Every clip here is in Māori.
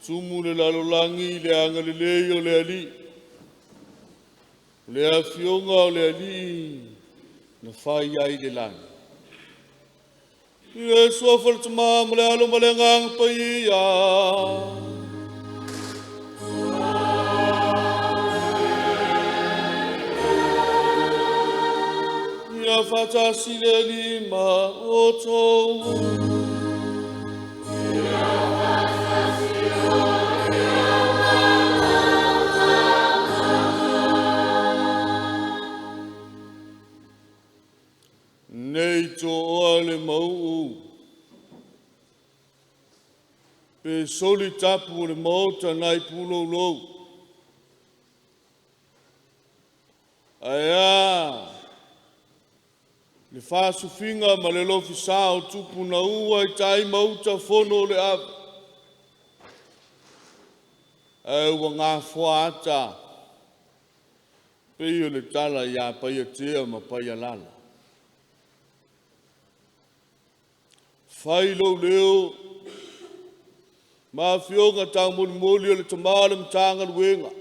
tumu le lalolangi le angalilei o le ali. Le afionga o le ali na whai ai le lani. I e suafal tama male alo male ngang Paia. Ia whata sile lima o tau. Nei to ole mau. Pe soli tapu le mota nai pulo lou. Aia. Le fasu finga ma le lofi sao tupu na ua I tai mauta fono le ap. Ua ngā fuata. Peo le tala ia Paia tea ma Paia lala. Whai lo leo, ma fionga tau moli o le tamale mtanga luenga.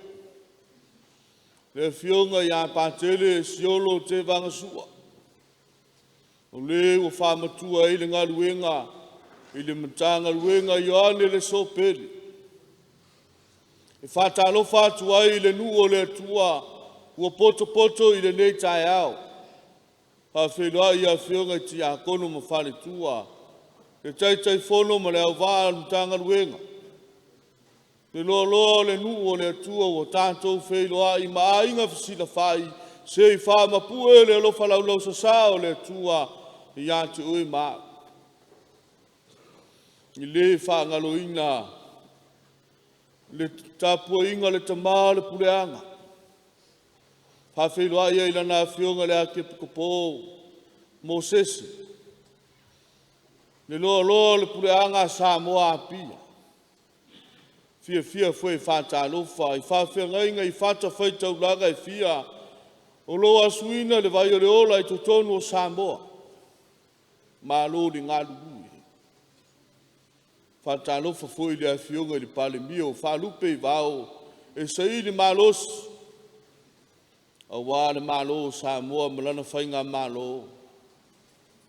Le fionga ia patele e siolo te vanga sua. O leo whamatua i le ngā luenga, I le mtanga luenga Ioane le so Pele. E whatalo whatua I le nu o le atua, ua poto I le nei tai au. Ha whelua ia fionga I ti a kono ma whale tua. Le tai fono ma le au waa mtanga luenga. Le loa le nu o le atua o tātou wheiloa I maa inga fisila whai se I wha mapue le alofa lau sasa o le atua I ate ui maa. I le wha ngalo ina le tapua inga le tamaa le pureanga. Wha wheiloa ia I lana fionga le ake pukapo Mosesi. Le loa le pureanga sa moa apia. Fia foi whata alofa, I whawhia ngainga I whata whai taulaga I fia. O loa suina le vai o le ola I totonu o Samoa. Ma lo li ngā lugu. Whata alofa foi le afionga I pale mio, whalupe I vao. E sai li malos. A wā le malo Samoa, malana whainga malo.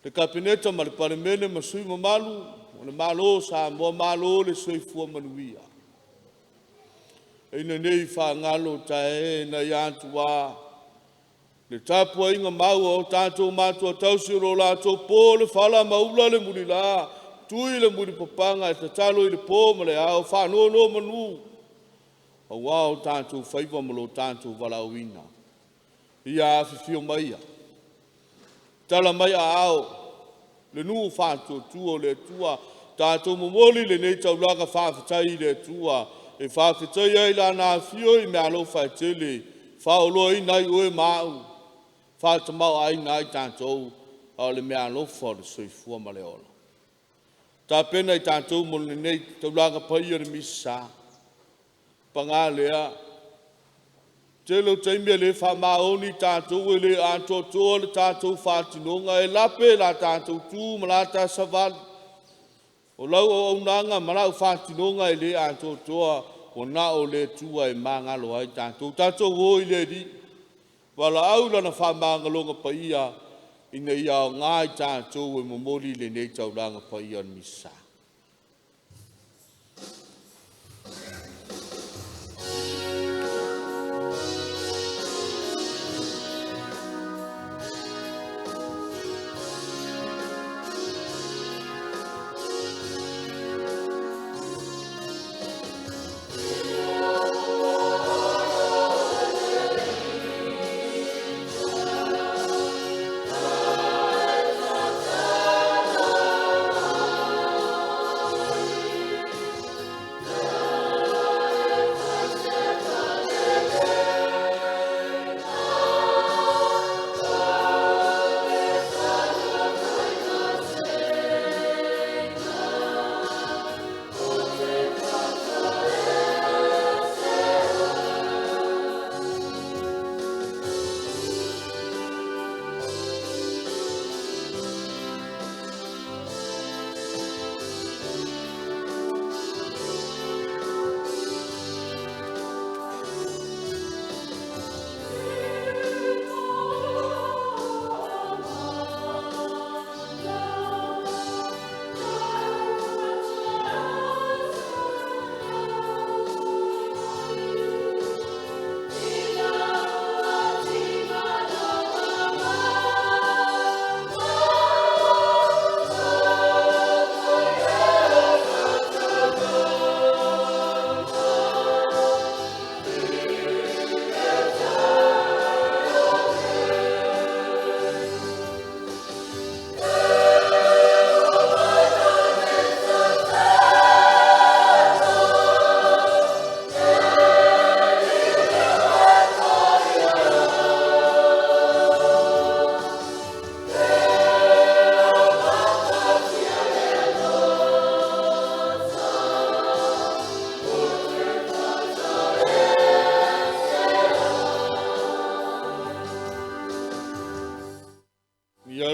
Le kapineta ma le palemene ma sui ma malu, o le malo Samoa malo le soifua manuia. Ina nei whangalo tae na iantu wā. Le tapua inga mau o tātou mātua tausi ro lātou pō le whala maula le muri la. Tui le muri papanga e tatalo I le pō ma le au whanono manu. A wā o tātou whaiva ma lo tātou walauina. Ia awhiwhio maia. Tala mai a ao. Le nuu whātua tua le tua. Tātou momoli le nei taulaga whawhitai le tua. E whawhitai ai la nā whio I mea lo whaitele. Whaolo I nai oe mau. Whātamau ai nai tātou. Au le mea lo wha le soifua ma le ola. Tā pena I tātou mo le nei taulaga Paia le Misasa. Pangā lea. Telo taimia le whamaoni tātou e le atotoa le tātou whātinonga e lape la tātou tū malata savali. O lau o unanga malau whātinonga e le atotoa o na o le tua e mangalo ai tātou. Tātou o I le di. Wala au lana whamangalonga Paia ina ia o ngai tātou e momoli le nei taulanga Paia ni Misasa.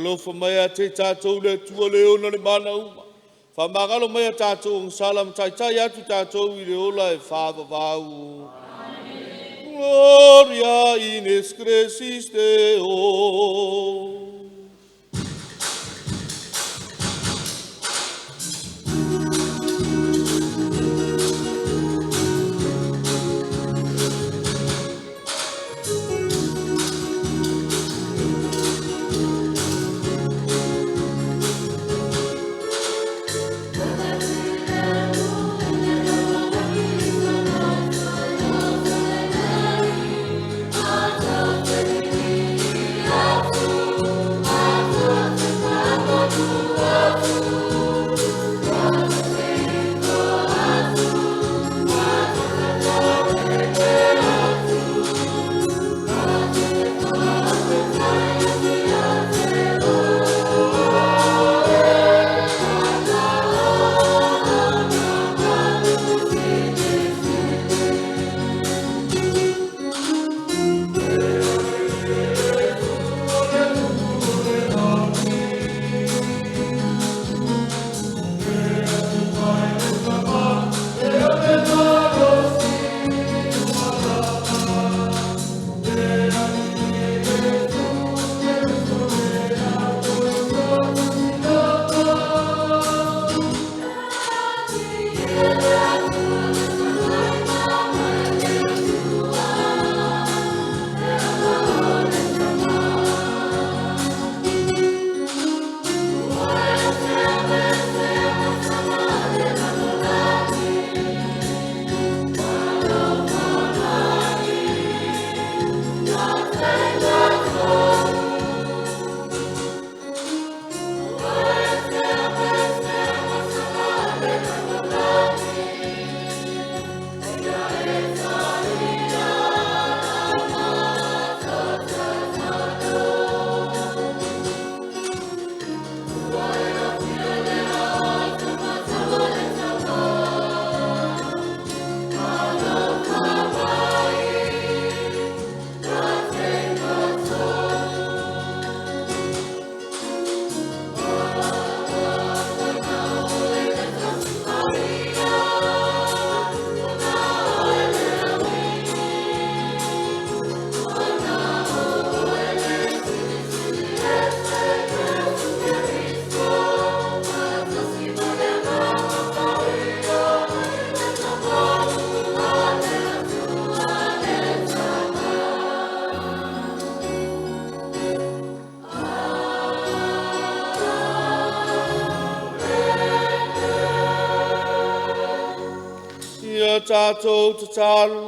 Malofa mai a te tātou le tua le ona le mana uma. Whamagalo mai a tātou ang salam tai tai atu tātou i le ola e whāwawau. Gloria in excelsis Deo. Tātou te tālu,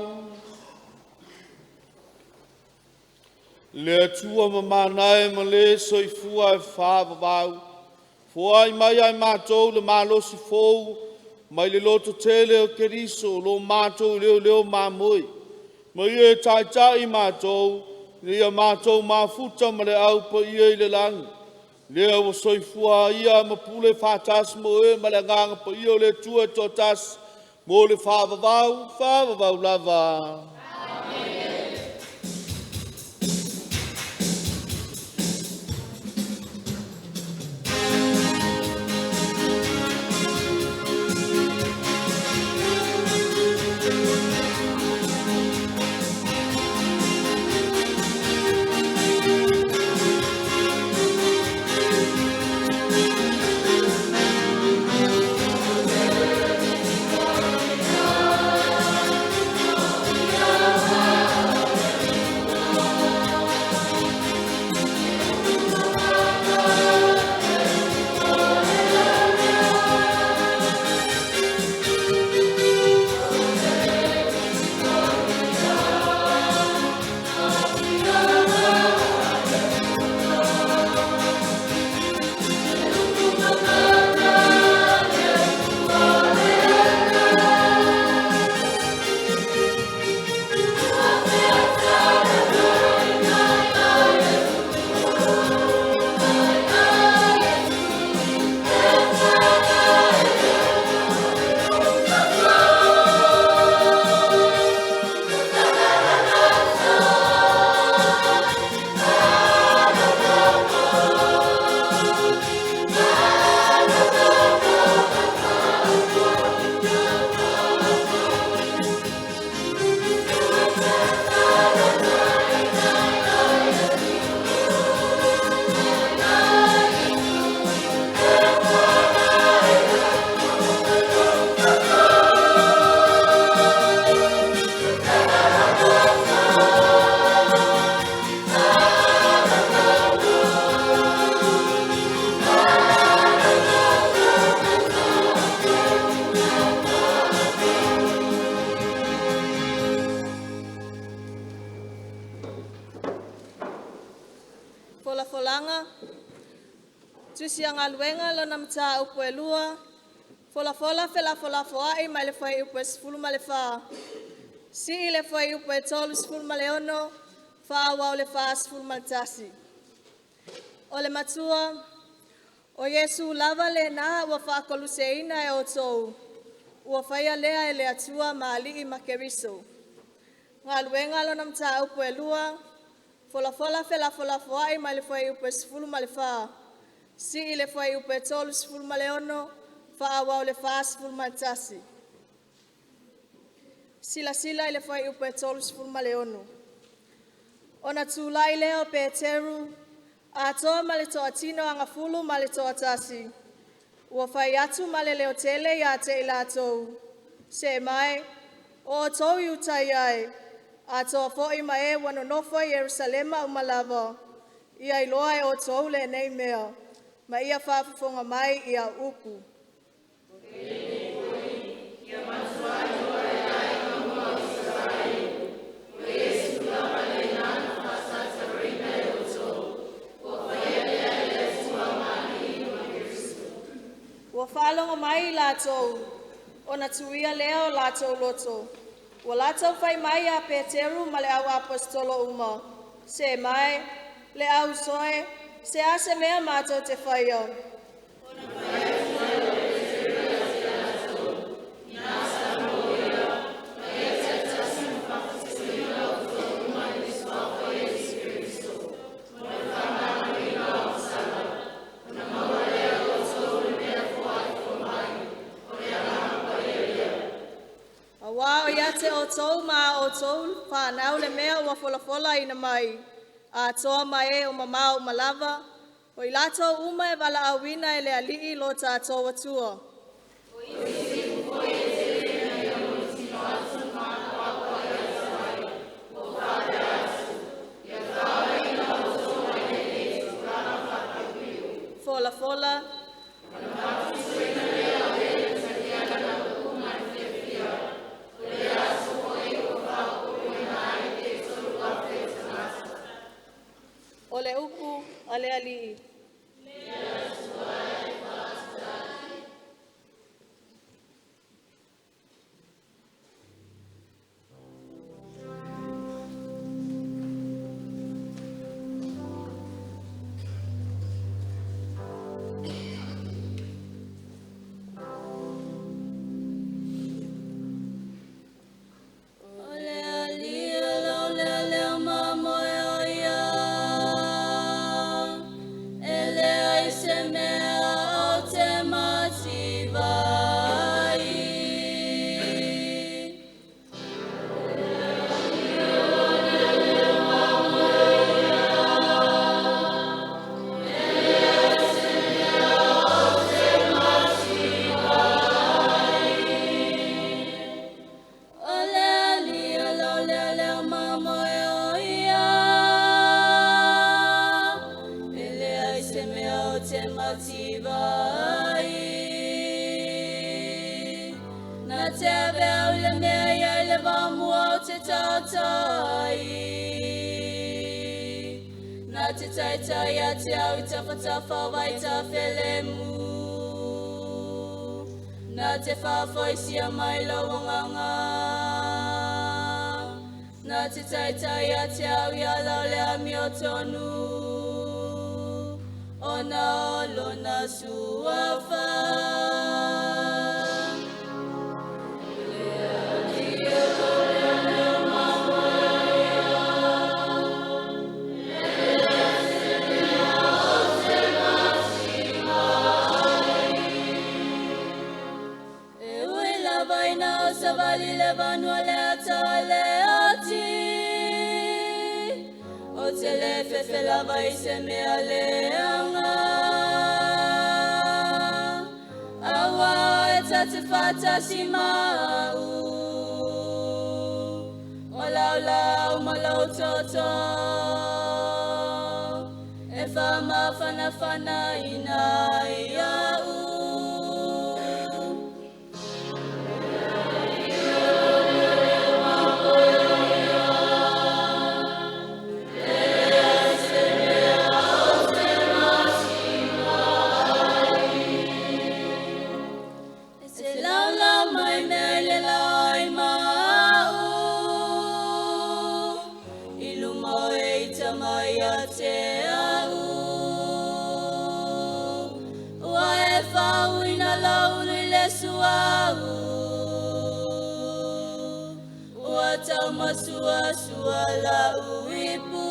le atua ma manae ma le soifua e whāwawau, fua i mai ai mātou le mālosi fōu, mai le loto tele o keriso, lo mātou leo māmoi, mai e tai tai mātou, le ia mātou māfuta ma le au pa ia i le langi, le o soifua ia ma pule whātas mo e ma le nganga pa ia o le tua e tōtas, mo le whāwawau lava. Yeah. isi ang alwenga lo nam ta upe lua. Fola fola ai mai le fai upe sfulu ma le fa. Si le fai upe tolu sfulu ma le ono. Fa wa le fa sfulu ma le tasi. O le matua. O Yesu lava le na ua fa koluseina e o tou. Ua faia lea e le atua ma alii ma keriso. Ngā luenga lo nam ta upo e lua. Fola ai ma le fai upo e sifulu ma le faa. Si i le fai upo e tolu sifulu ma le ono. Fa awao le faa sifulu ma le tasi. Sila i le fai upo e tolu sifulu ma le ono. Ona tūlai leo pe teru. A toa ma le toa tino anga fulu ma le toa tasi. Ua fai atu ma le leo tele ia te ila tou. Se mai, o tou iu tai ai. A toa foi ma e wano nofo i Yerusalema umalava. Ia iloa e o tou le nei mea. Ma ia whafufonga mai ia upu. Ua whaalonga mai lātou, o na tuia leo lātou loto. Ua lātou whai mai a Peteru ma le au apostolo uma. Se mai, le au soe, se ase mea mātou te whaia. Wao ia te o tou ma o tou, whanau le mea ua fola ina mai. A toa mai o mamau malava, o i lato uma e wala awina e le alii lo ta toa tua. Fola. Ole upu, ale alii. Na te whawhaisia mai lawanganga. Na te taitai a te au ia lau lea mi o tonu. O na olo na suafa. Savali le vanua le ata le ati. O te le fefe lava I se mea le anga. Awa e tate fata si mau. O lau malau toto. E fama fana ina iau. wau ua tau masua sua la uipu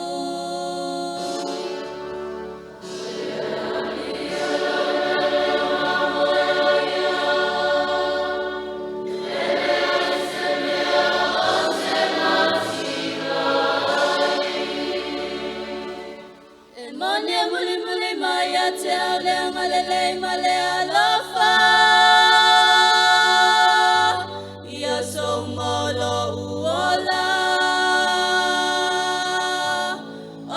Monia muli muli maya te ale ngalele male alofa ia so molo uola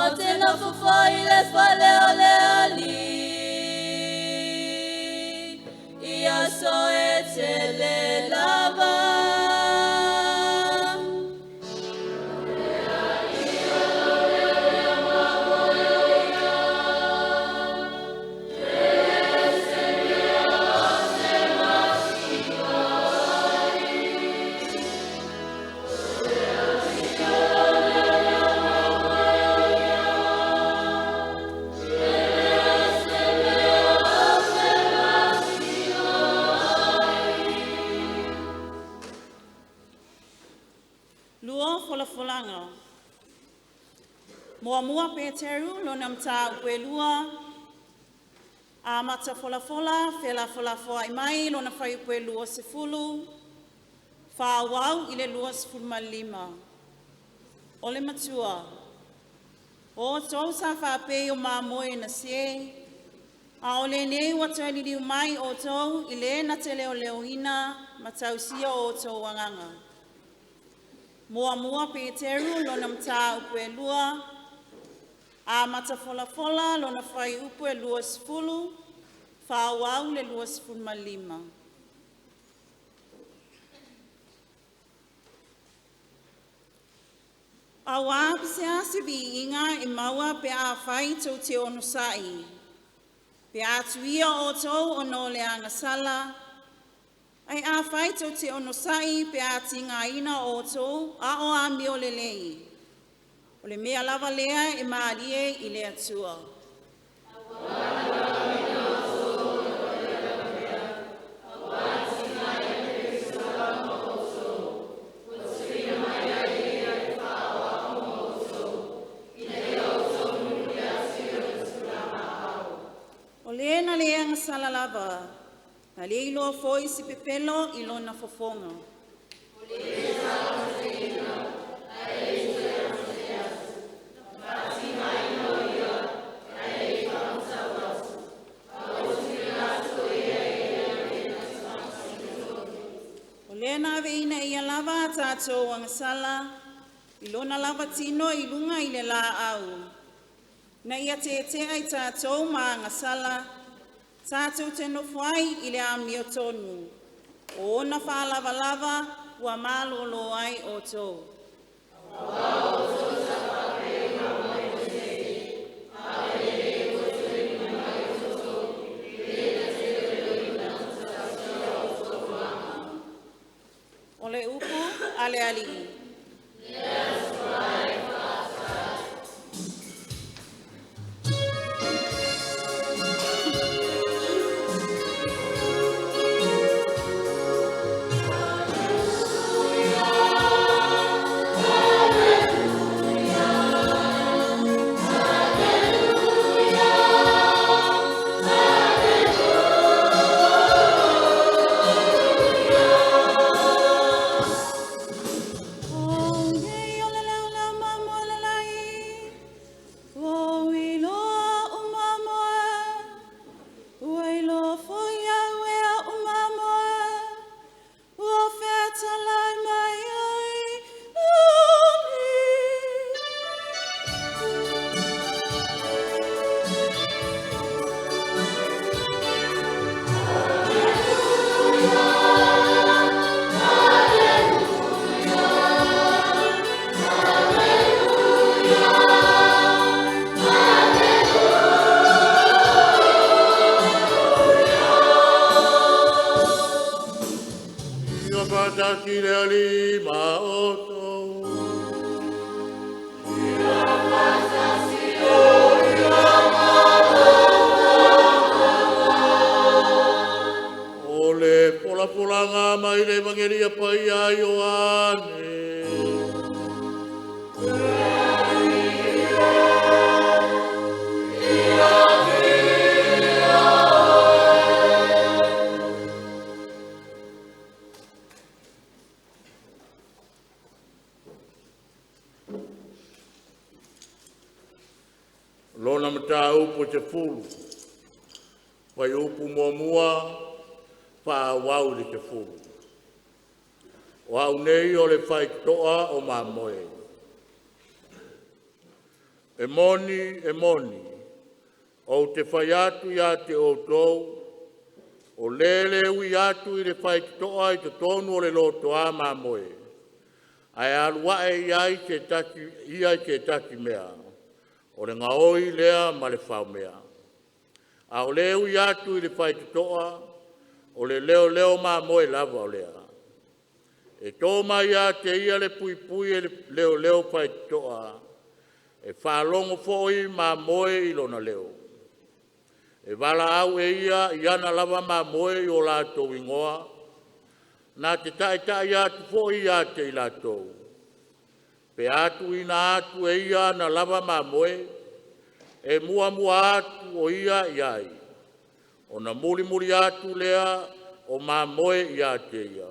o te nofu foi le fale ole ali ia so e te le lava Mua Peteru lona mta upelua a mata fola fela fola mai lona fai upelua sefulu fa wau ile lua sefulu malima ole matua o tau sa fa pe o mamoe na se a ole nei wata ni mai o tau ile na tele o leoina matausia o tau wanganga mua Peteru lona mta upelua a mata fola lona fai upu e lua sefulu, fa wau le lua sefulu malima. A wāpi se asivi inga e maua pe a fai tau te ono sai. Pe a tuia o tau ono le angasala. Ai a fai tau te ono sai pe a tinga ina o tau a o a mio le lei. O le mea lava lea e maarie i le atua. O le na lea ngasala lava, na le iloa foi si pepelo i lona fofonga. O le Lena veina ia lava tātou angasala, i lona lava tino i lunga i le la au. Na ia te ai tātou ma angasala, tātou te nofuai i le amio tonu. O ona wha lava ua malolo ai o tō. Ole upu ale ali. fulanga mai le evangelia Paia Ioane. Lona mata upo te fulu. Pai upu mua pa wau li te fulu. Wau nei o le fai toa o mamoe. E moni, o te fai atu ia te o tou, o lele ui atu i le fai toa i te tonu o le loto a mamoe. Ai aluae iai ke taki mea, o le ngaoi lea ma le whau mea. A o leo i atu i le whai toa, o le leo mamoe lava o lea. E tō mai a te ia le pui e leo whai toa, e whaalongo fōi mamoe i lona leo. E wala au e ia i ana lava mamoe i o lātou ingoa, nā te tai atu fōi a te i lātou. Pe atu ina atu e ia na lava mamoe, e mua atu o ia iai. O na muri atu lea o mamoe ia te ia.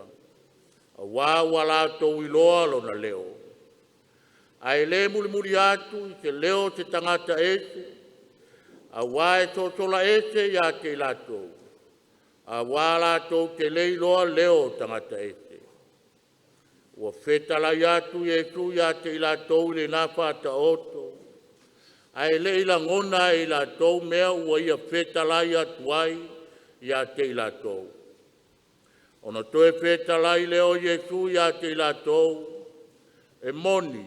A wāua lātou i loa lona leo. Ai le muri atu i te leo te tangata ese, a wae totola ese ia te lātou. A wā lātou te leiloa leo tangata ese. Ua whetala iatu e tu ia te lātou le nāwhata oto. Ai le ila ngona i lātou mea ua ia whetala iatu ai ia te lātou. Ona toe whetala i leo Jesu ia te lātou. E moni,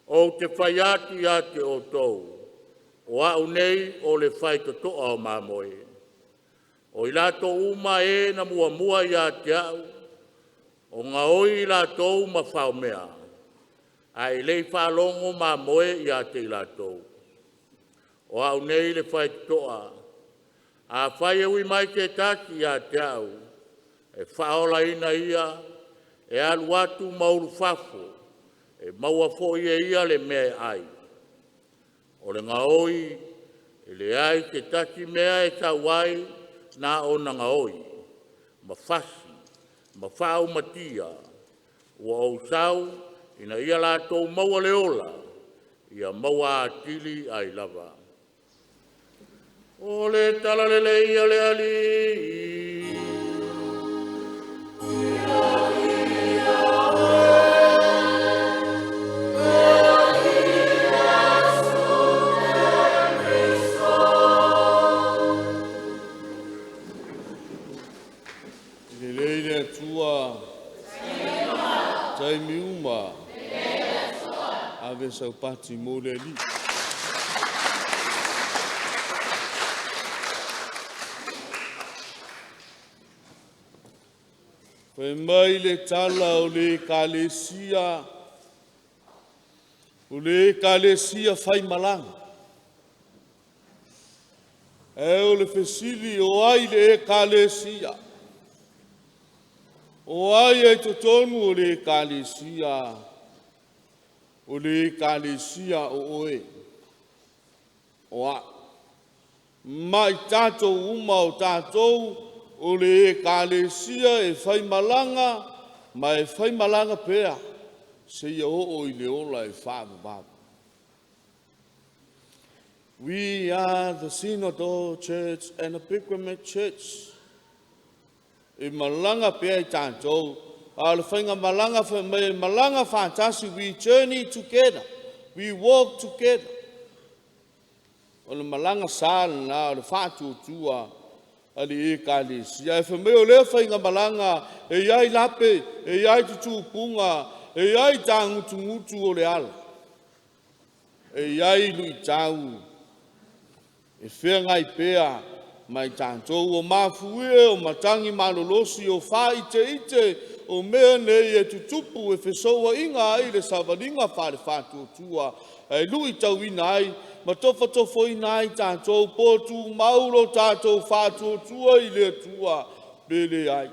o te whai atu ia te o tou, o au nei o le whai totoa o mamoe. O i lato uma e na mua ia te au, o ngā oi i lato uma whao mea, a i lei whalongo mamoe ia te i lato. O au nei le whai totoa, a whai ui mai te taki ia te au, e whaola ina ia, e alu atu mauru whafo, e maua fōi e ia le mea ai. O le ngaoi, e le ai te taki mea e tawai na o na ngaoi. Mawhasi, mawhau matia, ua au sau, ina ia lātou maua leola, ia maua atili ai lava. O le talalele ia le ali, miuma ave sau pati mo le li Pe mai le tala o le kalesia fai malanga e o le fesili o ai le kalesia O ai e to tonu o le kalesia o oe. O a. Mai tātou uma o tātou o le kalesia e whai malanga, ma e whai malanga pēa. Se ia o i le ola e whābaba. We are the Synodal Church and a Pilgrimage Church. E malanga pēa i tātou. A le whainga malanga whātasi, we journey together. We walk together. O le malanga sālana, o le whātuatua, a le e kalesia. E whameo lea whainga malanga, e iai lape, e iai tutupunga, e iai tāngutungutu o le ala. E iai lui tāu. E whea ngai pēa, mai tātou o mafue, o matangi malolosi, o wha ite, o mea nei e tutupu e whesoa inga ai le savalinga whare whātuatua. E lui tau ina ai, ma tofo ina ai tātou pōtu mauro tātou whātuatua i le tua. Pele ai.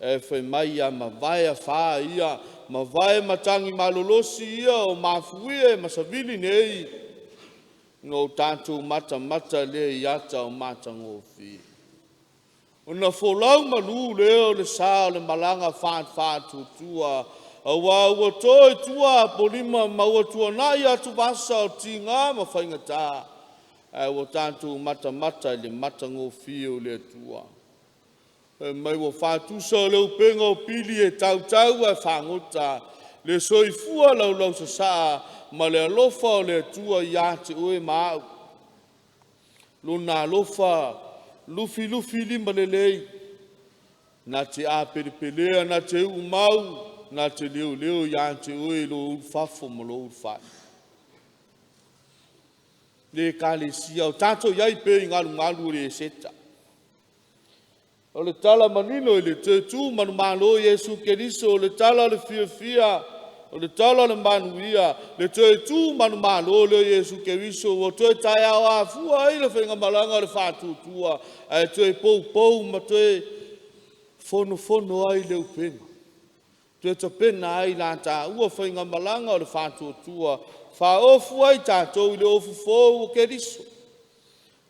E whai mai a ma vai a wha ia, ma vai matangi malolosi ia o mafuie ma savili nei. Ngō tātou mata le iata o matango fi. Una folau malu leo le sa le malanga fa tutua. Awa ua toi tua polima maua tua na ia tu basa o tinga ma whaingata. Ua tātou mata le matango fi o le tua. Mai wa whātusa leo penga o pili e tau e whangota. Le soifua lau sa ma le alofa o le tua ia te oe maau. Luna alofa lufi lima le lei. Na te a pelea, na te umau, na te leo ia te oe lo ulfafo ma lo ulfai. Le kale sia o tato iai pe ngalu le seta. O le tala manino i le te tu manu malo Yesu Keriso, o le tala le fia, o le tala le manuia, le te tu manu malo le Yesu Keriso, o te tai au a fua i le whenga malanga le whātutua, e te pou ma te fono ai le upenga. Te te pena ai la ta ua whenga malanga o le whātutua, wha ofu ai tātou i le ofu fōu o Keriso.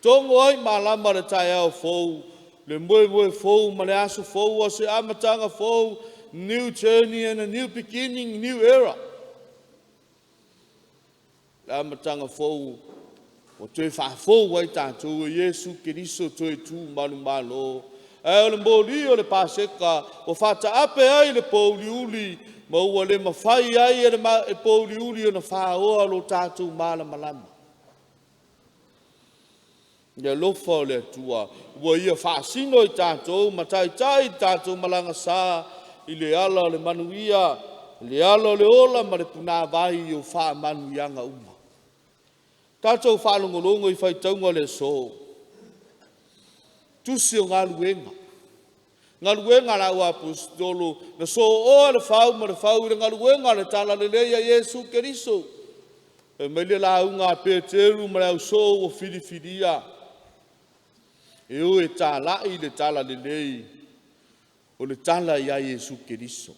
Tongo ai malama le tai au fōu, le moe fou, ma le aso fou, o se amatanga fou, new journey and a new beginning, new era. Le amatanga fou, o te wha fou wai tātou, o Yesu Keriso toi tū manu malo. E o le mōli o le pāseka, o whata ape ai le pōli uli, ma ua le mawhai ai e le pōli uli o na whaoa lo tātou malama. Ia lofa o le atua, ua ia whaasino i tātou, ma tai tātou malanga sā, i le ala o le manuia, le ala o le ola, ma le puna vai i o wha manu ianga uma. Tātou whalongolongo i whaitaunga le so. Tusi o ngā luenga. Ngā luenga la ua apostolo, na so oa le whau, ma le whau i ngā luenga le tala le leia Yesu Keriso. E meile la unga Peteru, ma le au so o filifilia. E o e tala i le tala le lei, o le tala ia Yesu Keriso.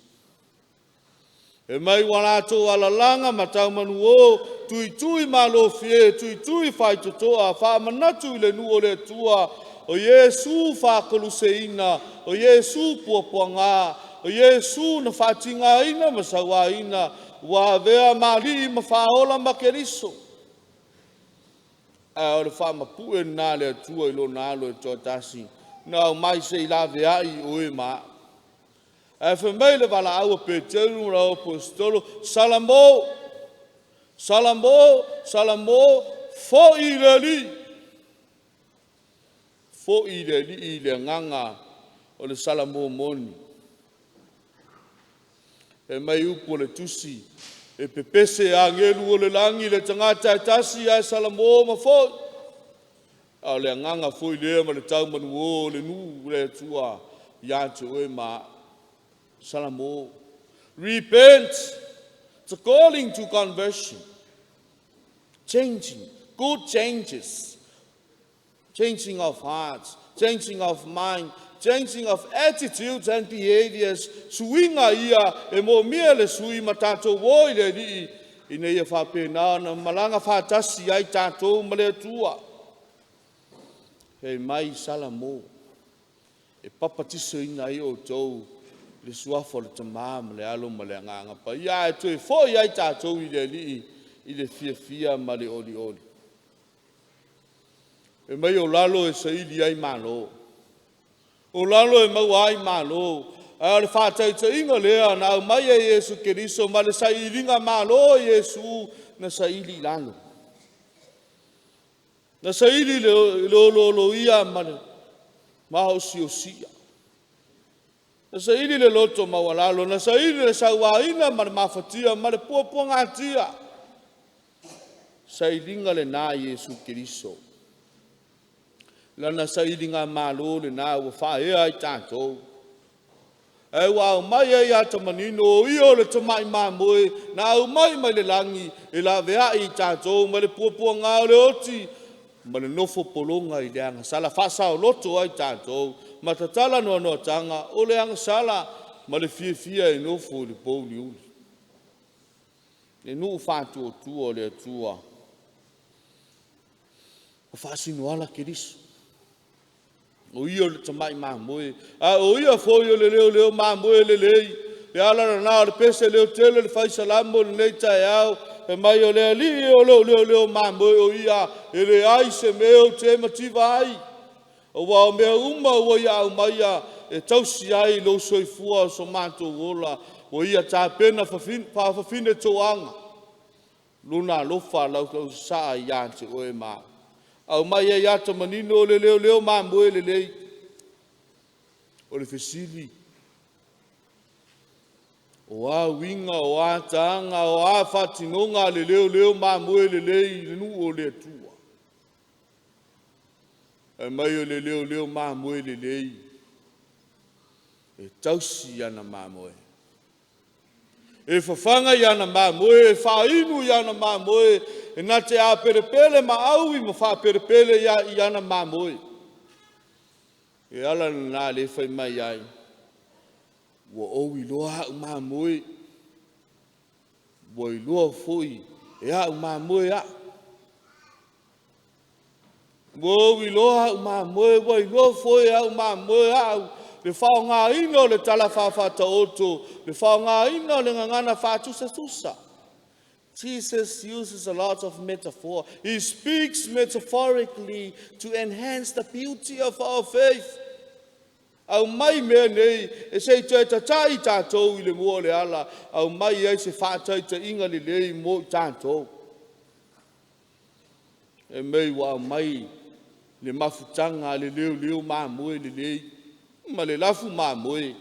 E mai walato ala langa matau manu o, tui malo fie, tui fai totoa, wha manatu i le nu o le tua, o Yesu wha koluseina, o Yesu pu'apu'a, o Yesu na whatinga ina masawa ina, wa vea mali ma whaola ma Keriso. O le whamapue nā le atua i lo nālo e toa tasi. Nā mai se i la vea i oe maa. E whamei le wala aua Peteru ra o apostolo. Salamo, fo i le li. Fo i le li i le nganga o le salamo moni. E mai upo le tusi. E pepese a ngelu o le langi le tangata e tasi a salamo ma foi. A le nganga foi lea ma le tau manu o le nu le tua ia te oe ma salamo. Repent. It's a calling to conversion. Changing. Good changes. Changing of hearts. Changing of mind. Changing of attitudes and behaviors. Suinga ia e mo mia le sui ma tātou woi le rii. I ne ia whapena na malanga whātasi ai tātou ma le tua. Hei mai salamo. E papatiso ina i o tau. Le suafo le tamā ma le alo ma le anganga pa. Ia e tue foi ai tātou i le rii. I le fia ma le oli. E mai o lalo e saili ai malo. O lalo e mau ai malo. A le whātaita inga lea na au mai e Yesu Keriso ma le sailinga malo Yesu na saili lalo. Na saili lo ia ma le maho sia. Na saili le loto mawalalo. Na saili le sauaina ma le mafatia ma le pu'apu'a ngatia. Sailinga le na Yesu Keriso. Lana sailinga malo le na ua whae ai tātou. E wau mai ai ata manino i o le tamai mamoe na au mai le langi e la vea i tātou ma le pu'apu'a ngā o le oti ma le nofo polonga i le anga sala whasao loto ai tātou, ma tatala no tanga o le anga sala, ma le fia i nofo le pouli uli. E nuu whātu o tua le atua. O whaasino ala kiriso. O ia le tamai māmoe. O ia fōi o le leo māmoe le lei. Le ala na nā le pese leo tele le whaisalamo le nei tae au. E mai o le ali o leo māmoe o ia. E le ai se meo te mativa ai. O wa o mea uma o ia au maia. E tausi ai lo soifua o so mātou ola. O ia tā pena whawhine toanga. Luna lofa lau saa ia te oe maa. Au mai e ata manino o le leo māmoe le lei. O le fesili. O a winga, o a taanga, o a whatinonga le leo māmoe le lei le nu o le atua. E mai o le leo māmoe le lei. E tausi ana māmoe. E whawhanga i ana māmoe, e whainu i ana māmoe, e nā te a perepele ma aui ma wha perepele i ana māmoe. E ala nā le whai mai ai, wa ou i loa au māmoe, wa i loa fui, e au māmoe a. Wa ou i loa au māmoe, wa i loa fui au māmoe au. Le whao ngā ino le tala whawhata oto. Le whao ngā ino le ngangana whātusa. Jesus uses a lot of metaphor. He speaks metaphorically to enhance the beauty of our faith. Au mai mea nei, e sei te tatai tātou i le mua le ala. Au mai ei se whātai te inga le lei mo tātou. E mei wa au mai le mafutanga le leo māmoe le lei. Ma le lafu māmoe,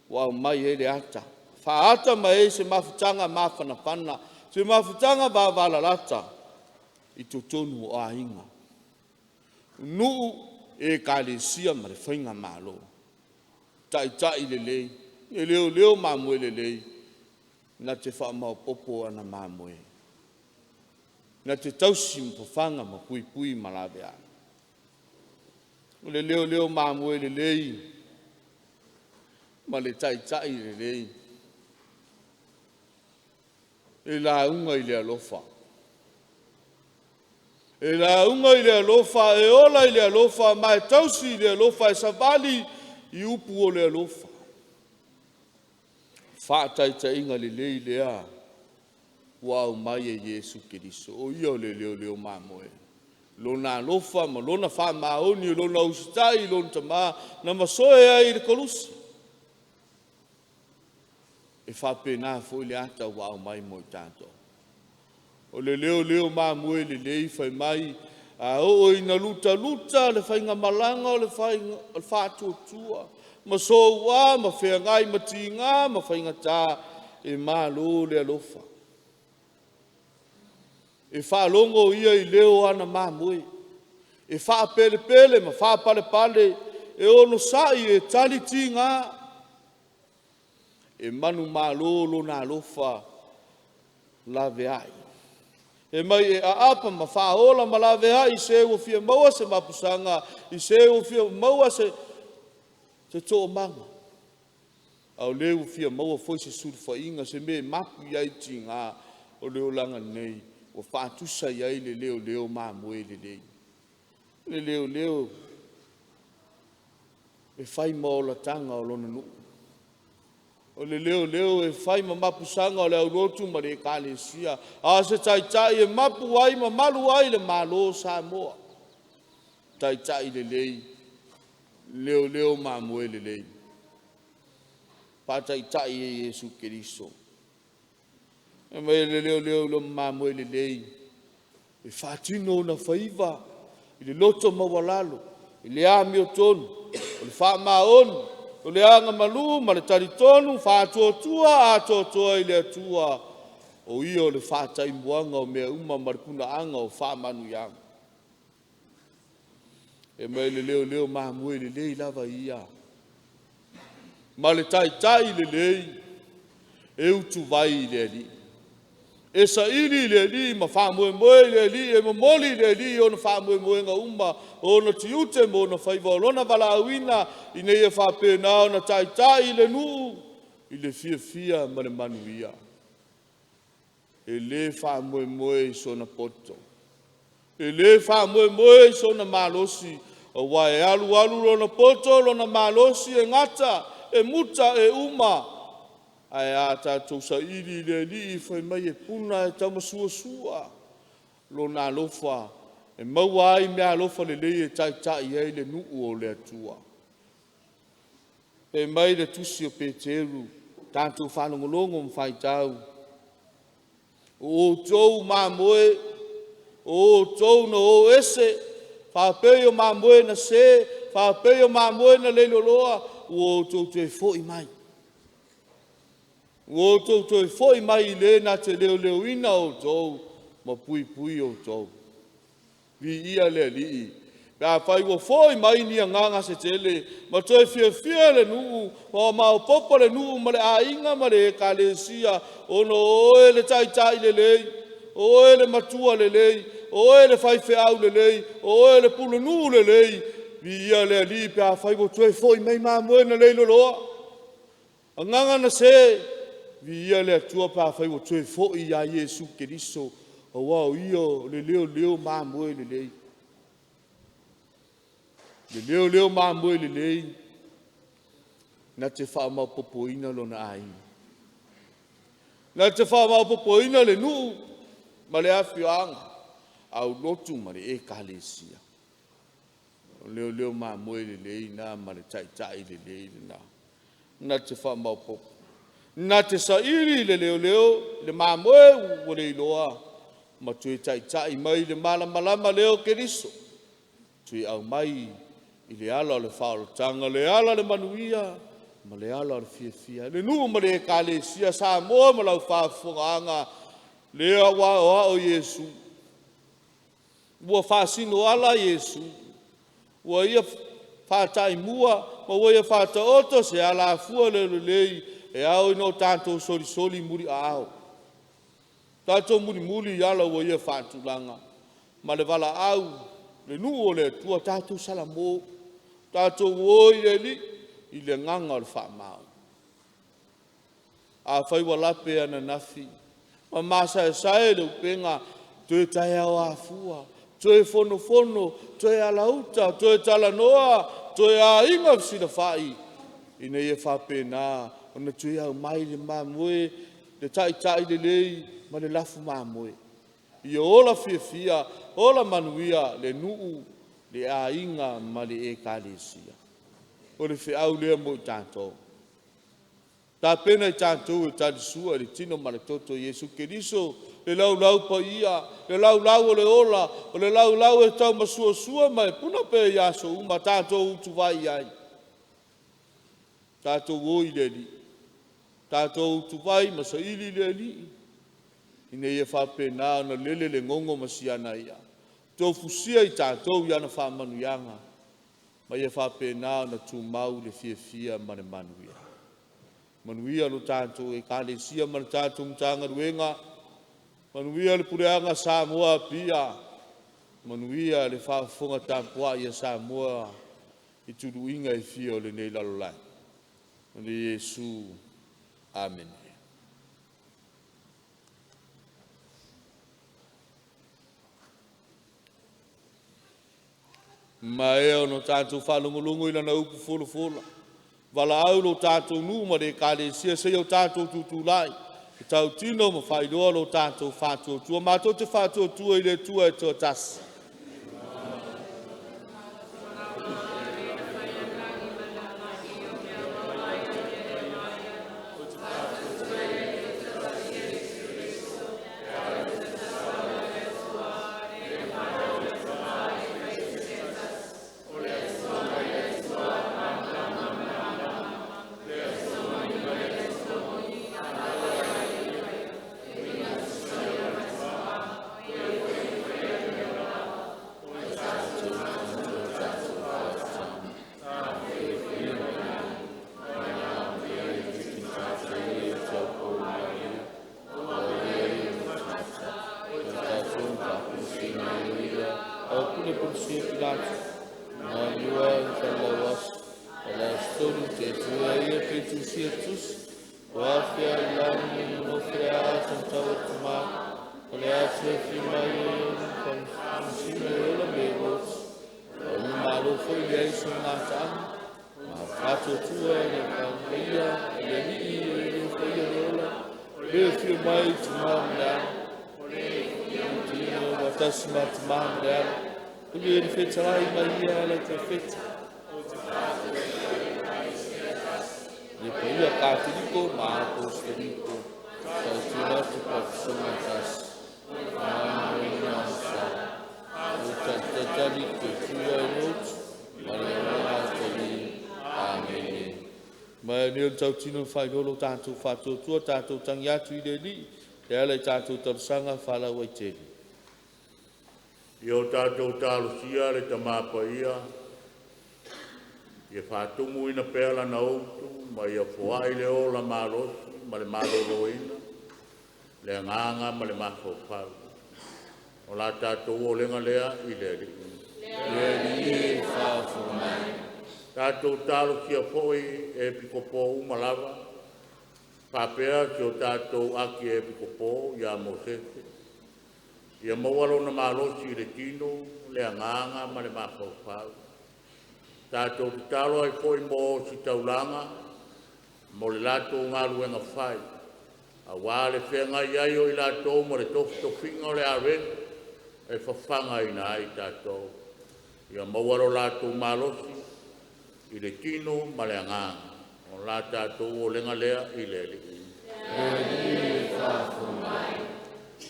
wa mai e le ata. Whaata mai se mafutanga mawhanapana, se mafutanga wawalalata, i totonu o ainga. Nuu e kālesia ma le whainga mālo. Tai le lei, e leo māmoe le lei, na te whaamau popo ana māmoe. Na te tausi mpawhanga ma pui malawea. Le leo māmoe le lei, ma le tai le lei. E la unga i le alofa. E la unga i le alofa, e ola i le alofa, ma e tausi i le alofa, e savali i upu o le alofa. Whātai inga le lei lea, wau mai e Jesu Kiriso, o ia o le leo māmoe. Lona alofa, ma lona wha maoni, lona usitai, lona tama, na masoe ai le kolusi. E whapena fwoi le ata wao mai mo i tātou. O le leo māmoe le lei whai mai, a o ina luta, le whainga malanga, o le whātua, ma so ua, ma whea ngai, ma tinga, ma whainga tā, e mālo le alofa. E whaalongo ia i leo ana māmoe. E whaapele, ma whaapale, e ono sai e tali tinga, e manu mālolo nā lofa lawe ai. E mai e aapa ma whaola ma lawe ai, i se o fia maua se mapusanga, i se o fia maua se tō manga. Au leo fia maua foi se surfa inga, se me mapu iai tinga o leo langa nei, o whātusa iai le leo māmoe le lei. Le leo, e whai maola tanga o lona nuu. O le leo e whai ma mapusanga o le au rotu ma le kālesia. A se tai e mapu ai ma malu ai le malo sa moa. Tai le lei. Leo māmoe le lei. Pa tai e Jesu Kiriso. E mai le leo māmoe le lei. E whātino na whaiva. I le loto mawalalo. I le ami o tonu. O le wha maonu. O le anga malu, ma le taritonu, whātua atoa i le atua. O ia o le whātai muanga o mea uma marikuna anga o whāmanu ianga. E mai le leo māmoe le lei lava ia. Ma le tai le lei, e utu vai i le ali. E sa ili le li ma wha moe moe le li e momoli le li o na wha moe moe nga uma o na tiute mo na whaiva lona wala awina i nei e wha pēnā o na tai tai le nuu i le fia fia ma le manuia. E le wha moe moe i so na poto. E le wha moe moe i so na malosi o wa e alu alu lo na poto lo na malosi e ngata e muta e uma. Ai a tātou sa iri le li whai mai e puna e tama sua sua. Lo nā lofa e maua ai mea lofa le lei e tai tai ei le nuu o le atua. E mai le tusi o Peteru, tātou whanongolongo mwhai tau. O tau mā moe, o tau no o ese, whapeo mā moe na se, whapeo mā moe na leilo loa, o tau te fo i mai. O tau te fo i mai le na te leo leo ina o tau, ma pui pui o tau. Vi ia le li. Pea whai o fo i mai ni a nganga se tele, ma toi fia fia le nuu, ma o popo le nuu, ma le a inga, ma le ka le sia, o no oe le tai tai le lei, oe le matua le lei, oe le whai au le lei, oe le pulu nuu le lei, vi ia le li, pea whai o toi fo i mai ma moe na leilo loa. A nganga na se, vi ia le atua pa fai o tue fo i a Yesu Keriso o wao io le leo leo ma moe le lei. Le leo leo ma moe le lei na te wha mau popoina lo na aina. Na te wha mau popoina le nuu ma le awhianga au lotu ma le e kalesia. Leo leo ma moe le lei na ma le tai tai le lei na te wha mau popo. Na te sairi le leo leo, le mamoe o le iloa, ma tui tai tai mai le malama leo Keriso. Tui au mai i le ala le whaolotanga, le ala le manuia, ma le ala le fia fia. Le nuu ma le kalesia sa moa ma lau whaafonga le awa o Yesu. Ua whaasino ala Yesu. Ua ia whaatai mua, ma ua ia whaata oto se ala afua le lei, e au ino tātou soli muri ao. Tātou muri ala ua ia whātulanga. Ma le wala au, le nuu o le tua tātou salamo. Tātou oi le li, i le nganga o le whaamau. A whaiwa lape ana nafi. Ma masa e sae le upenga, tue tai au afua, tue fono, tue alauta, tue talanoa, tue a inga sila whai. Ina ia whapena, ona tui au mai le mamoe, le tai le lei, ma le lafu mamoe. Ia ola fia, ola manuia, le nuu, le a inga, ma le e kalesia. O le whiau lea mo i tātou. Tā pena i tātou e tātisua, le tino ma le toto Yesu Keriso, le lau Paia, le lau o le ola, o le lau e tau masua ma e puna pe iaso uma tātou utu vai ai. Tātou oi le li. Tātou utu vai ma sa ili le li. Ine ia whapena na lele le ngongo masiana ia. Tō fusia i tātou ia na whamanuianga. Ma ia whapena na tū mau le fia ma le manuia. Manuia lo tātou e kālesia ma le tātou mtanga ruenga. Manuia le pureanga Samoa pia. Manuia le whafonga tāpua ia Samoa i turuinga e fia o le nei lalolai. Ni Yesu. Amen. Ma e ono tātou whalongolongo ila na upu fola. Wala au lo tātou nu ma le kālesia se au tātou tutulai. Ki tau tino ma whaidoa lo tātou whātua tua. Mātou te whātua tua i le tua e tua tasi. ia petusia tus, wafia lani no frea tantau tuma, ole atu e whimai o sina e ola mewos, o ni malo foi lei su ngātani, ma fato tua e pangia, e ni e foi e ola, e whimai tuma mea, tino watasi matuma mea, uli e whetarai mai ia ala te wheta. Ni paia kātiriko, ma apostoliko, tau tira tu patusonga tasi. Amen. O tatali te tua e notu, ma le ora tali. Amen. Mai ni tau tino whai holo tātou whātou tua, tātou tangi atu i le li, te ale tātou tarsanga whala wai tēri. I o tātou tālusia le tamā Paia, i whātumu ina pēla na outu, ma i a whuai le o la mālosi, ma le māloloina, le nganga ma le mawhawhau. O la tātou o lenga lea i le li. Le li e whawhumai. Tātou tālusia foi e pikopo umalawa, whapea ki o tātou aki e pikopo i a Mosese. Ia mawalo na mālosi i le tino, le nganga ma le mawhawhau. Tātou te talo ai foi mo si Taulaga, mo le lato ngā ruenga whai. A wāle whenga iai o i lato mo le tofinga o le awen, e whawhanga ina ai tātou. Ia mawaro lato mālosi, i le tino ma le nganga. O la tātou o lenga lea i le li.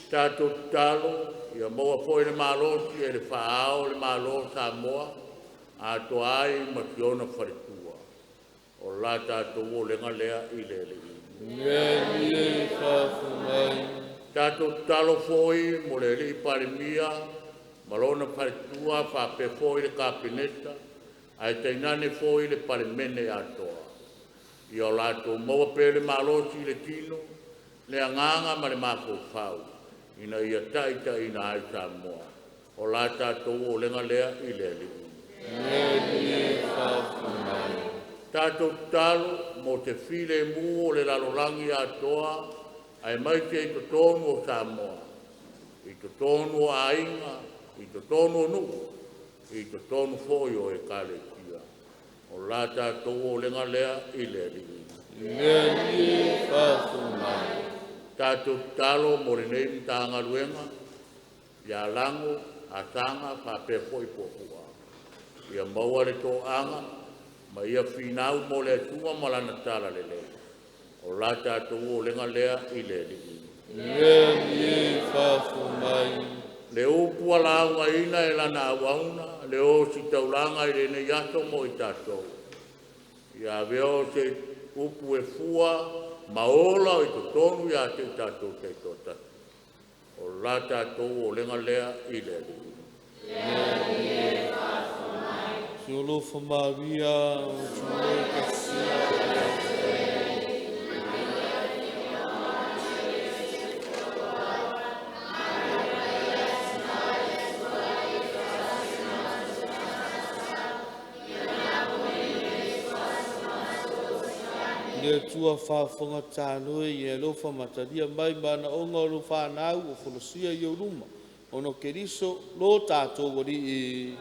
Tātou te talo, ia maua foi le mālosi e le whaao le mālo Samoa, a to ai ma kiona wharetua. O la tātou o lenga lea i le li. Le whawhumai. Tātou talo foi mo le li parimia, malona wharetua whape foi le kapineta, ai teinane foi le parimene atoa. I o lato maua pele malosi le tino, le anganga ma le mawhau. Ina ia taita ina ai Samoa. O la tātou o lenga lea i le li. Tātou talo mo te while mu o le lalolangi atoa ai mai te i to tonu o Samoa, i to tonu o Ainga, i to tonu o Nuku, i to tonu foi o e kale tia. O la tātou o lenga lea i le li. Tātou talo mo le nei Matagaluega, ia Lano, Asaga, whape foi Pu'apu'a. Ia maua le to'anga, ma ia whinau mo le atua ma lana tala le le. O la tātou o lenga lea i le li. Le upua launga ina e lana awauna, le o si Taulaga i le nei ato mo i tātou. Ia veo se upu e fua, ma ola i to tonu ia te tātou te tota. O la tātou o lenga lea i le li. Siolo fa Maria, siolo kasia. Le tua whawhanga tānoe i e lofa mataria mai mana o ngā lo whanau o wholosia i o ruma. Ono keriso lo tātou wari i.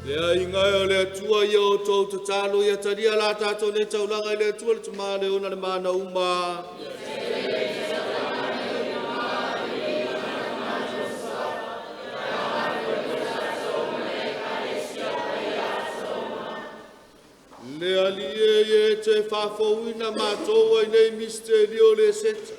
Lea ingai o lea tua ia o tau te talo ia taria la tātou ne taulaga i lea tua le tuma le ona le mana uma. Lea lie te whafouina mātou ai nei misterio le seta.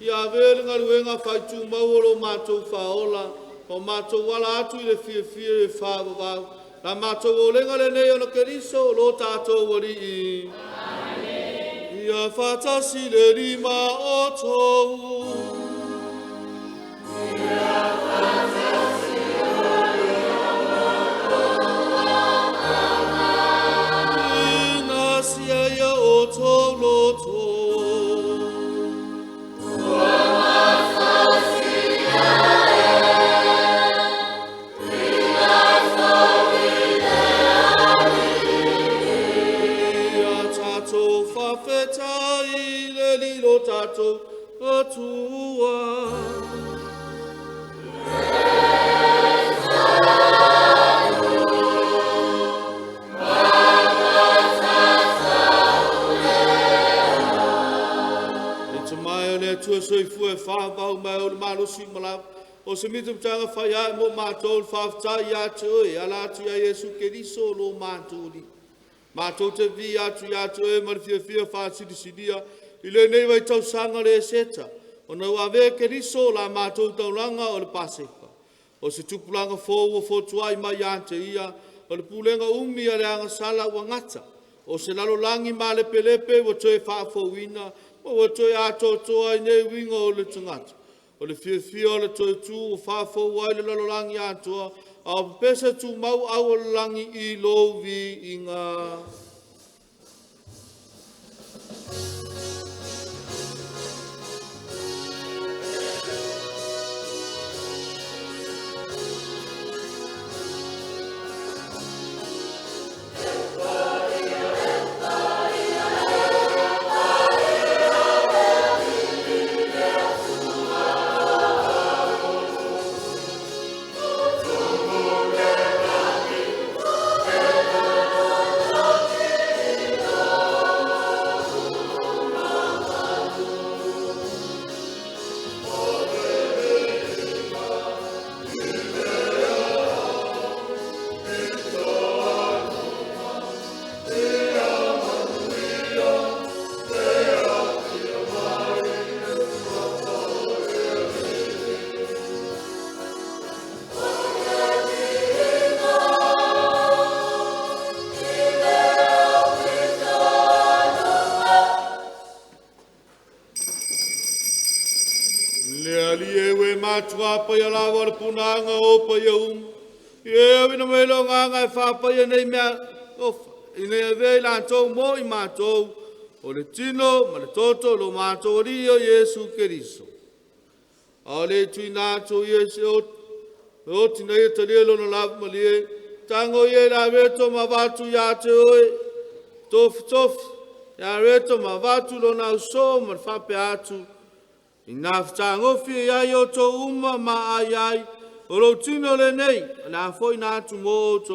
Ia vele ngaruenga whaitu mauolo mātou whaola, o mātou wala atu i le fia e whāwawau. La mātou o lenga le nei ona keriso lo tātou wari i. Ia whatasi le rima o tou. Ia whatasi o rima Ina sia ia o tou loto. Tato atua. E te mai o le tua soifu e whāwau mai o le malosi malaw. O se mitu mtanga whaia e mo mātou le whāwtai atu e ala atu ia Jesu Keriso lo mātou li. Mātou te vi atu e marifia fia whāsirisidia. I le nei wai tau sanga le seta, o na wawe Keriso la mātou taulanga o le paseka. O se tupulanga fōu o fōtuai mai ante ia, o le pulenga umi a le anga sala ua ngata. O se lalolangi ma le pelepe o toe whaafouina, o toe ato toa i nei winga o le tungata. O le fia o le toe tū o whaafou ai le lalolangi atoa, a o pesa tū mau au o le langi I lo vi inga. Paia la wala punanga o paia Ia wina melo nganga e whapaia nei mea ofa. I nei avei lantou mo I mātou. O le tino, ma le toto, lo mātou rio Jesu Keriso. A le tui nātou Jesu o tina ia talia lona lavu malie. Tango ia la reto ma vatu ya te oe. Tofu. Ya reto ma vatu lona uso ma whape atu. I nā whatangofi ia I o tō uma ma ai. O lo tino le nei, nā foi nātu mō tō.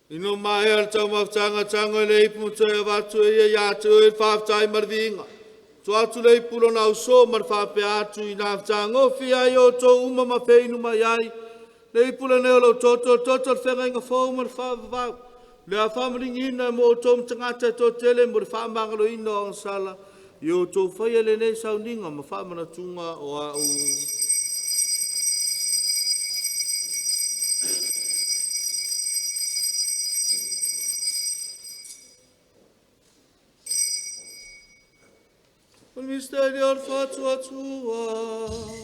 Ino mai al tau mawtanga tango le ipu mtoe watu e ia te oe whaftai marvinga. To atu le ipu lo nau so mar whape atu I nā whatangofi ai o tō uma ma peinu mai ai. Le ipula neo lo toto whenga inga whau mar whawawau. Le a whamaringi ina mo o tōm tangata tō tele mo le whamangalo ina o sala. I o tō whaia le nei sauninga ma whamana tunga o a u. O misterio al fatua tua.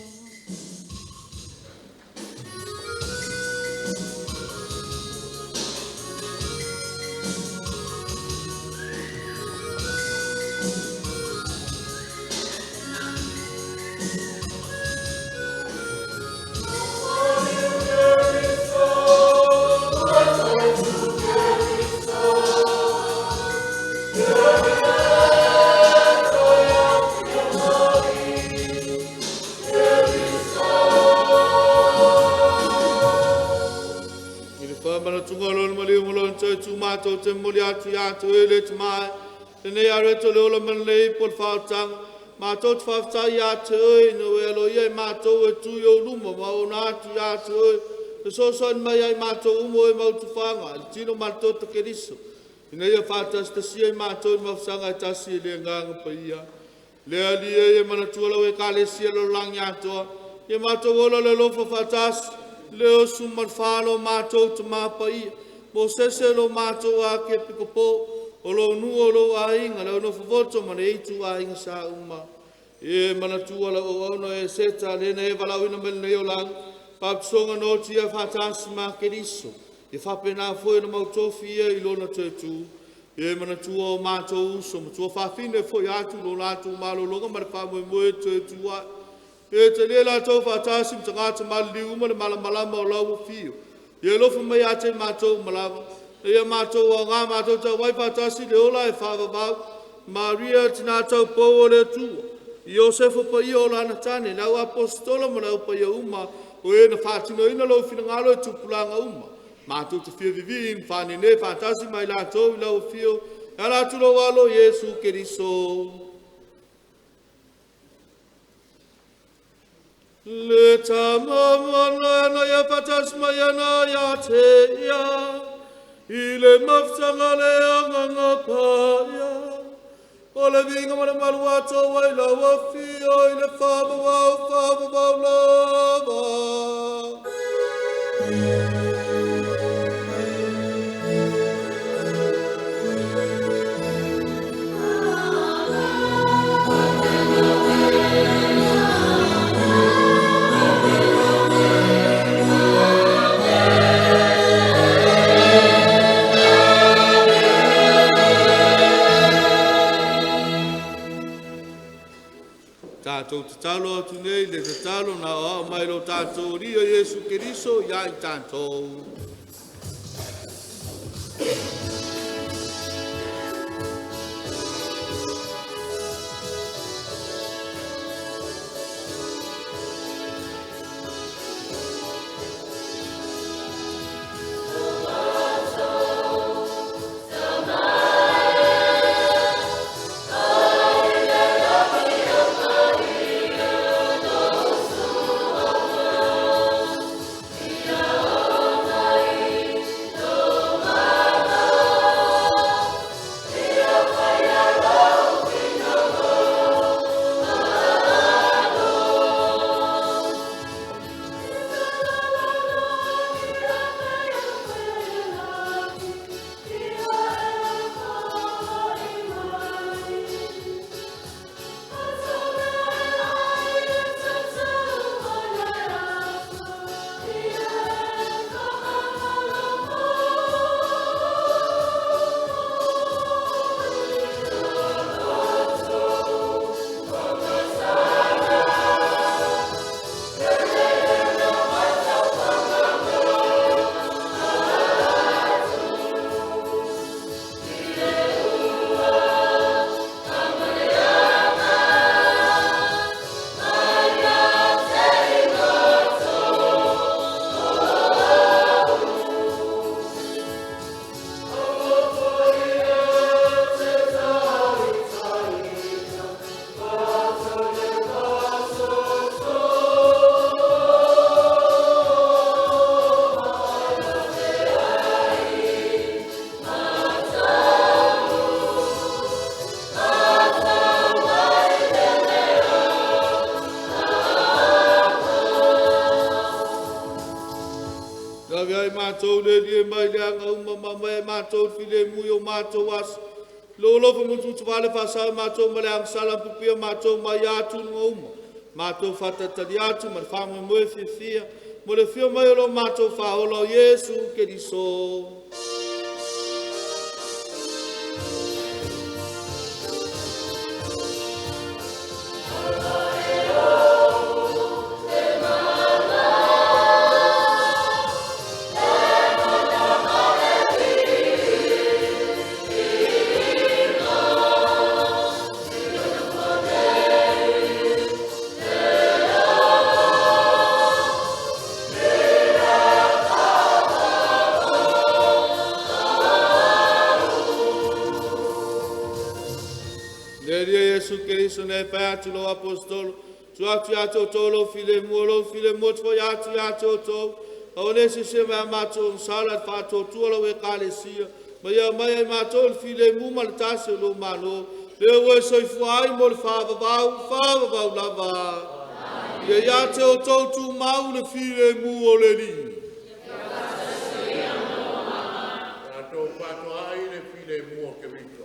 Oh, Ngolon mali ngolon tse tumato te muli atu ya tu ele te mai. Tene are to le ola man le por fautang. Mato te fauta ya tu e no e lo ye mato e tu yo lumo ma o na atu ya tu e. Te so son mai ai mato umo e mau tu whanga. Tino mato te keriso. Ina ia whātas te sia i mato i mawsanga e tasi e le nganga Paia. Lea lia e mana tuala e ka le sia lo langi atoa. Ia mato wola le lofa whātas. Leo suman whālo mato te mā Paia. Mo sese lo mato a ke pikopo. O lo nu o lo a inga. Leo no whavoto mana e tu a inga sa uma. E mana tuala o ono e seta lena e walau ina mele nei o lang. Papsonga no tia whātas ma ke riso. E whapena fwoi na mautofi ia i lona te tu. E mana tua o mātou uso. Ma tua whawhine fwoi atu lo lātou malo longa mara whamoe moe te tua. E te lea lātou whātasi mta ngāta mali uma le malamalama o lau o fio. E lofa mai ate mātou malama. E ia mātou o ngā mātou tau wai whātasi le ola e whawabau. Maria tina tau pou o le tua. Iosefo pa ia o lana tane. Lau apostola ma lau pa ia uma. O e na whātino ina lau whina ngalo e tupulanga uma. Mātou te whia vivi, whāne ne, whātasi mai lātou i lau whio, e lātou lo walo Iesu Keriso. Le tamamana na ia whātasi mai ana ia te ia, i le mawtanga le anganga Paia. O le vinga mana malu ato wai lau a whio, i le whāmawau lava. Tātou te talo atu nei, le te talo na o mai lo tātou ria Iesu Keriso, ia i tātou. Mātou le lie mai le anga uma mamai mātou file mui o mātou as. Lolo fa mutu tawale whasau mātou ma le anga sala pupia mātou mai atu nga uma. Mātou whatatari atu ma le whamu moe whiwhia. Mo le whio mai o lo mātou whaola o Iesu Keriso. Yesu Keriso ne patu lo apostolo. Tuatu ya totolo file muolo file motfo ya tu ya toto. Ole se se ma mato sala fato tuolo we kalesia. Maya mato file mu maltase lo malo. Le we so fuai mol fava bau lava. Ya toto tu mau le file mu ole li. Pato ai le file mua che vinto.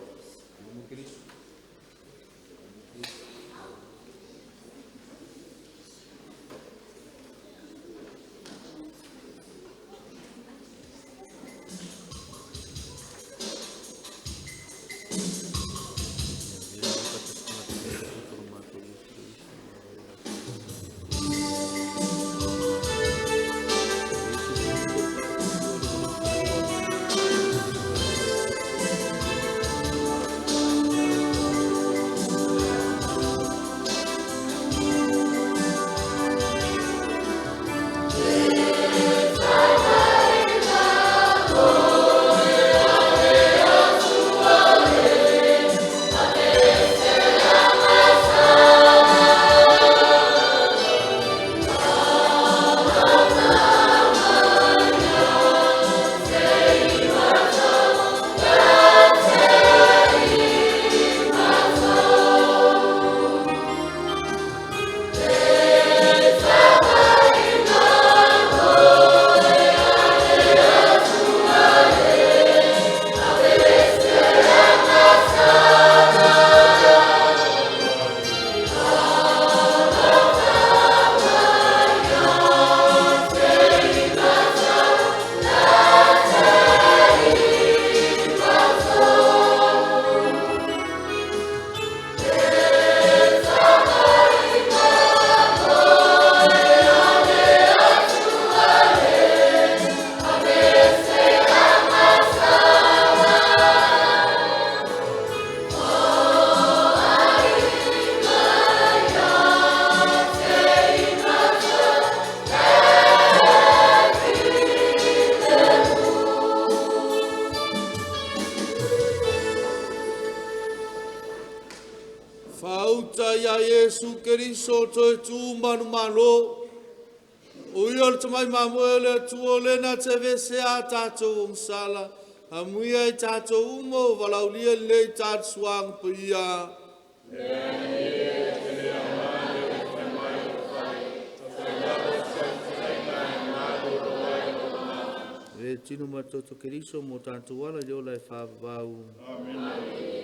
Fauta ya Yesu Keriso to tu manu malo. Uyol tamai mamuele tuole na teve se atato sala. Amuia tato umo valaulia le tat swang Paia. E tino matoto Keriso mo tanto wala yo lai favau. Amen.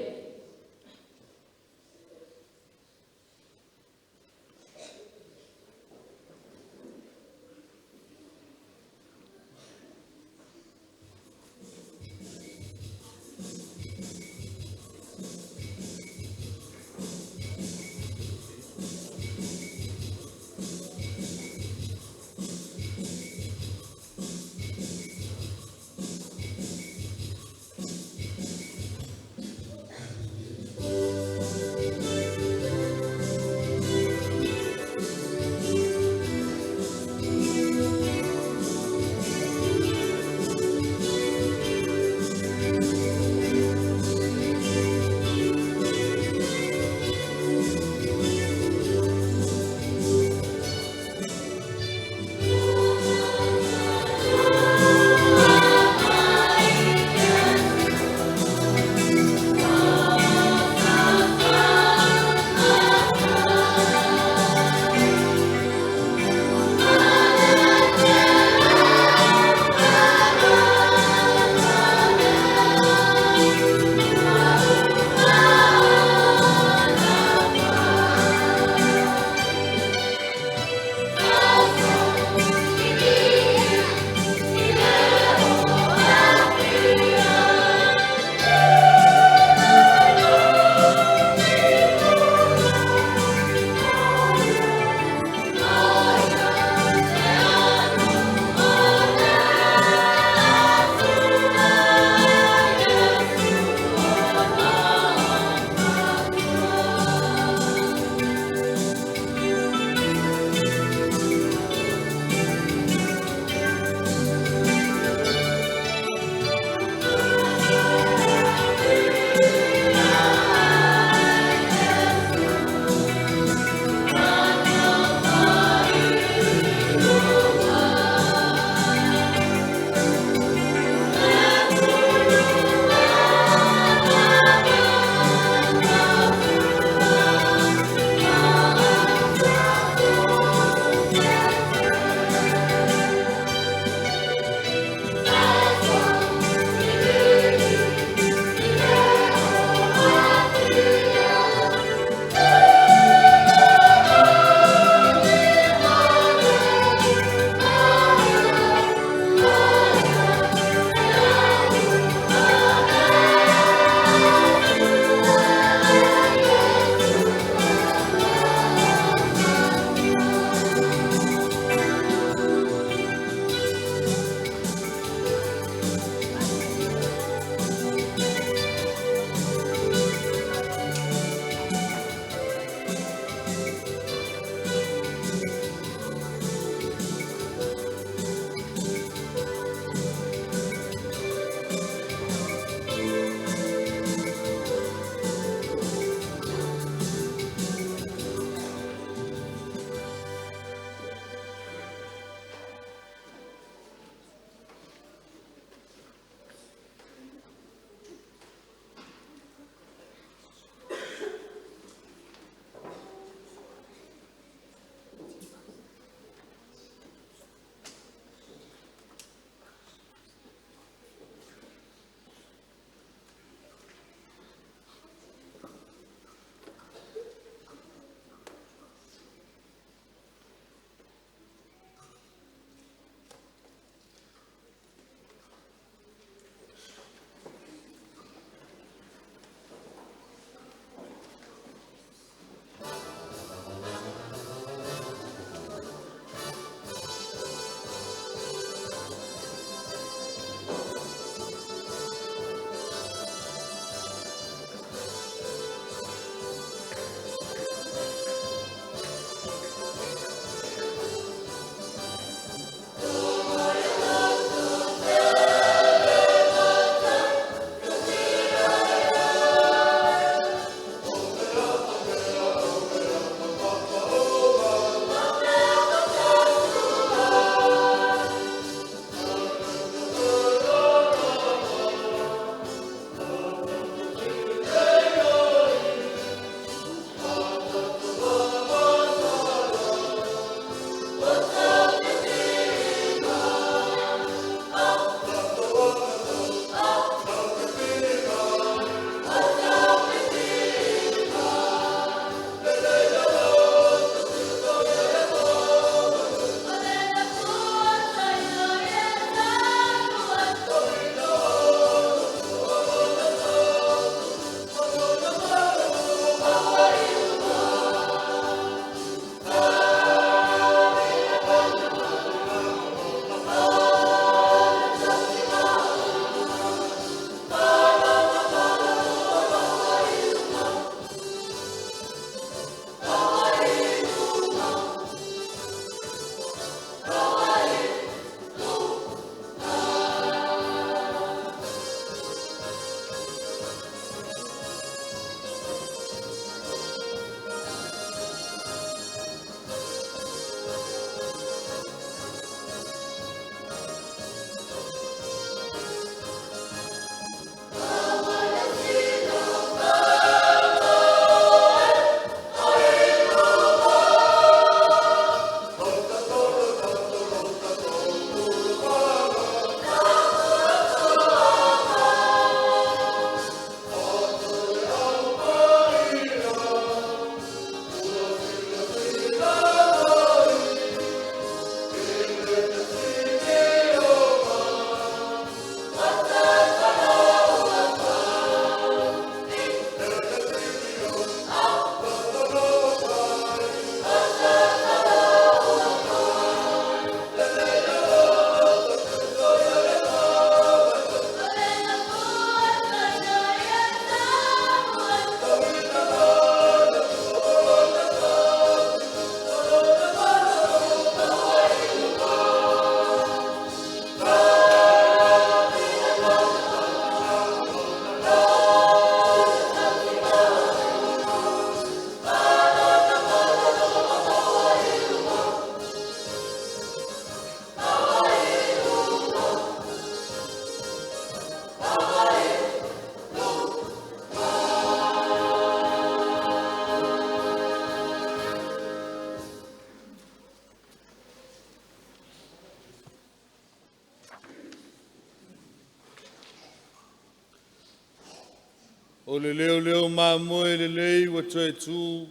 O le leo mamoe le lei wa tue tu.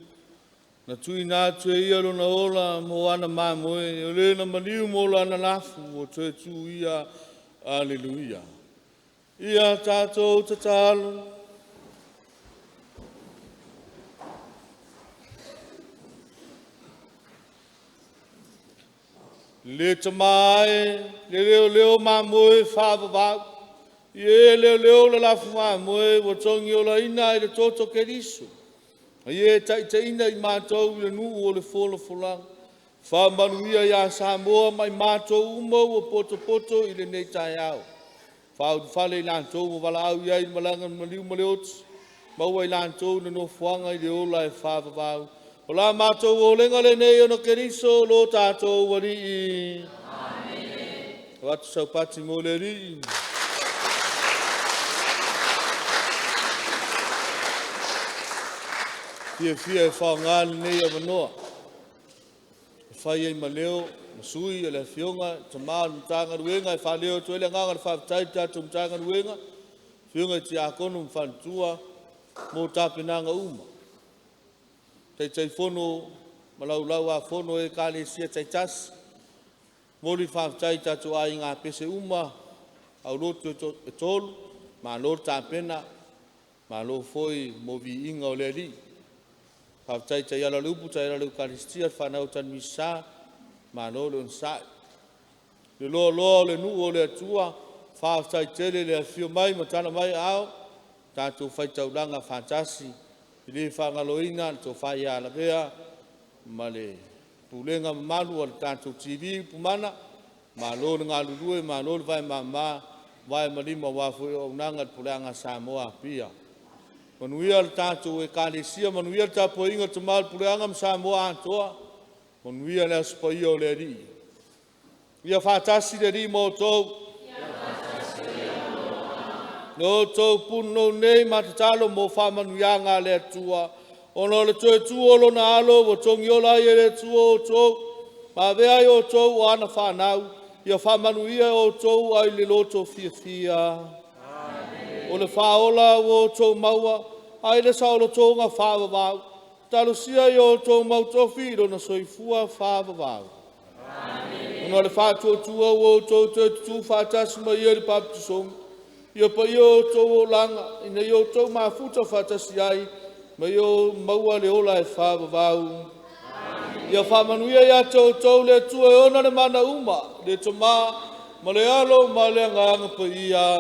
Na tui nā tue ia lo na ola mo ana mamoe. O le na maniu mo la na lafu o tue tu ia. Aleluia. Ia tātou tatalo. Le tamae, le leo mamoe whāwawau. Ie leo la lafu mamoe, wa tongi o la ina i le toto keriso. Ie taina i mātou i le nuu o le fola. Whamanuia ia Samoa mai mātou umo o poto i le nei tai au. Whale i lātou mo wala au iai malanga maliu maleots. Maua i lātou na no fuanga i le ola e whāwawau. O la mātou o lenga le nei ono keriso lo tātou wari i. Amen. O atu saupati mo le ri. Fia e whaongāni nei a manoa. Whai ei maleo, masui e le fionga, tamaa mtanga ruenga, e whaleo tuele nganga le whaatai tātou mtanga ruenga. Fionga i ti akono mwhantua, mō tāpinanga uma. Tai fono, malau a fono e kāle sia tai tas. Mōri whaatai tātou a inga pese uma, au lotu e tolu, ma lor tāpena, ma lo foi mō vi inga o le li. Whaatai tai ala lupu, tai ala lupu karistia, whanau tan misa, ma lo le unsai. Le loa le nu o le atua, whaatai tele le fio mai, matana mai au, tātou whai taulanga whaatasi, i le whangaloina, tō whai ala bea, ma le pulenga malu o le tātou TV pumana, ma lo le ngā lulue, ma lo le vai mama, vai malima wafu e o nanga le pulenga Samoa pia. Manuia le tātou e kālesia, manuia le tāpua inga te māle puleanga ma Samoa antoa, manuia le aspaia o le ri. Ia whātasi le ri mō tōu. Nō tōu puno nei matatalo mō whamanuia ngā le atua. Ono le tōe tuolo na alo, o tongi o lai e le tua o tōu. Ma vea i o tōu o ana whanau, ia whamanuia o tōu ai le loto fia. O le whaola o tō maua, ai le saolo tōnga whāwawau. Talusia i o tō mautofi iro na soifua whāwawau. Ono le whātua o tō tū whātasi mai i le papitusonga. Ia pa i o tō o langa, ina i o tō mafuta whātasi ai, mai o maua le ola e whāwawau. Ia whamanuia ia tō le tua e ona le mana uma, le tō ma le alo ma le nganga pa ia.